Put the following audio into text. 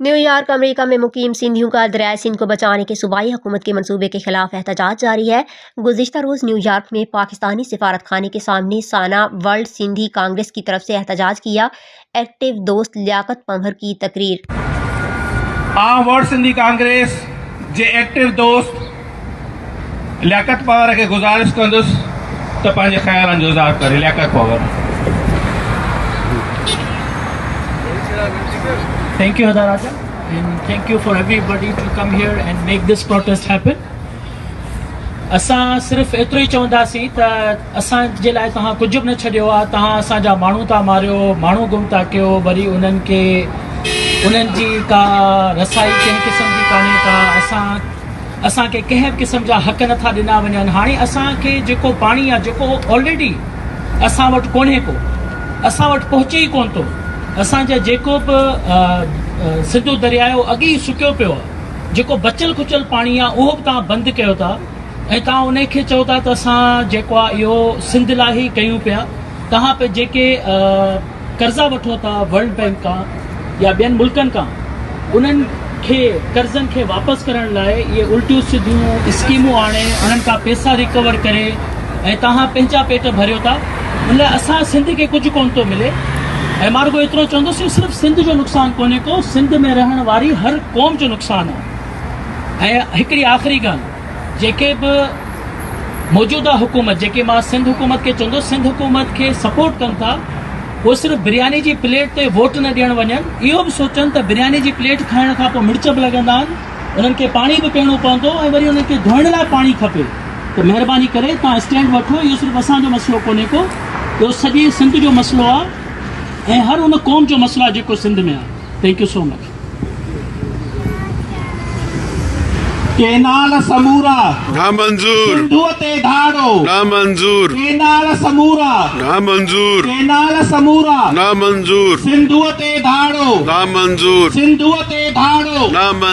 New York America में मुकीम सिंधियों का दरियाए सिंध को बचाने के सूबाई हुकूमत के मंसूबे के खिलाफ एहतजाज जारी है। गुज़िश्ता रोज़ न्यूयॉर्क में पाकिस्तानी सिफारत खाने के सामने साना वर्ल्ड सिंधी कांग्रेस की तरफ से एहतजाज किया। एक्टिव दोस्त लियाकत पंवर की तकरीर। वर्ल्ड सिंधी कांग्रेस जे एक्टिव दोस्त लियाकत पंवर के गुज़ारिश कंदुसि त पंहिंजे ख़्यालनि जो इज़हार करे। Liaquat Panwar. Thank you, Hadaraja, and thank you for everybody to come here and make this protest happen. असां सिर्फ़ एतिरो ई चवंदासीं त असांजे लाइ तव्हां कुझु बि न छॾियो आहे। तव्हां असांजा माण्हू था मारियो, माण्हू गुम था कयो, वरी उन्हनि जी का रसाई कंहिं क़िस्म जी कान्हे का। असांखे कंहिं बि क़िस्म जा हक़ नथा ॾिना वञनि। हाणे असांखे जेको पाणी आहे जेको ऑलरेडी असां वटि कोन्हे को, असां वटि पहुचे ई कोन थो। असांजा जेको बि सिंधु दरिया जो अॻु ई सुकियो पियो आहे, जेको बचियल खुचियल पाणी आहे उहो बि तव्हां बंदि कयो था ऐं तव्हां उन खे चओ था त असां जेको आहे इहो सिंध लाइ ई कयूं पिया। तव्हां पे जेके कर्ज़ा वठो था वर्ल्ड बैंक खां या ॿियनि मुल्कनि खां, उन्हनि खे कर्ज़नि खे वापसि करण लाइ इहे उल्टियूं सिधियूं स्कीमूं आणे उन्हनि खां पैसा रिकवर करे ऐं तव्हां पंहिंजा पेट भरियो था। उन लाइ असां सिंध खे कुझु कोन थो मिले। ऐं मां रुॻो एतिरो चवंदुसि, सिर्फ़ु सिंध जो नुक़सानु कोन्हे को, सिंध में रहण वारी हर क़ौम जो नुक़सानु आहे। ऐं हिकिड़ी आख़िरी ॻाल्हि, जेके बि मौजूदा हुकूमत, जेके मां सिंध हुकूमत खे चवंदुसि, सिंध हुकूमत खे सपोर्ट कनि था, उहे सिर्फ़ु बिरयानी जी प्लेट ते वोट न ॾियणु वञनि। इहो बि सोचनि त बिरयानी जी प्लेट खाइण खां पोइ मिर्च बि लॻंदा आहिनि, उन्हनि खे पाणी बि पीअणो पवंदो ऐं वरी उन्हनि खे धोइण लाइ पाणी खपे। त महिरबानी करे तव्हां स्टैंड वठो। इहो सिर्फ़ु असांजो मसइलो कोन्हे को, इहो सॼे सिंध जो मसइलो आहे ऐं हर उन क़ौम जो मसइलो आहे जेको सिंध में आहे। Thank you so much. Canal समूरा नामंजूर, सिंधुअ ते धाड़ो नामंजूर, केनाल समूरा नामंजूर, केनाल समूरा नामंजूर, सिंधुअ ते धाड़ो नामंजूर, सिंधुअ ते धाड़ो नामंजूर।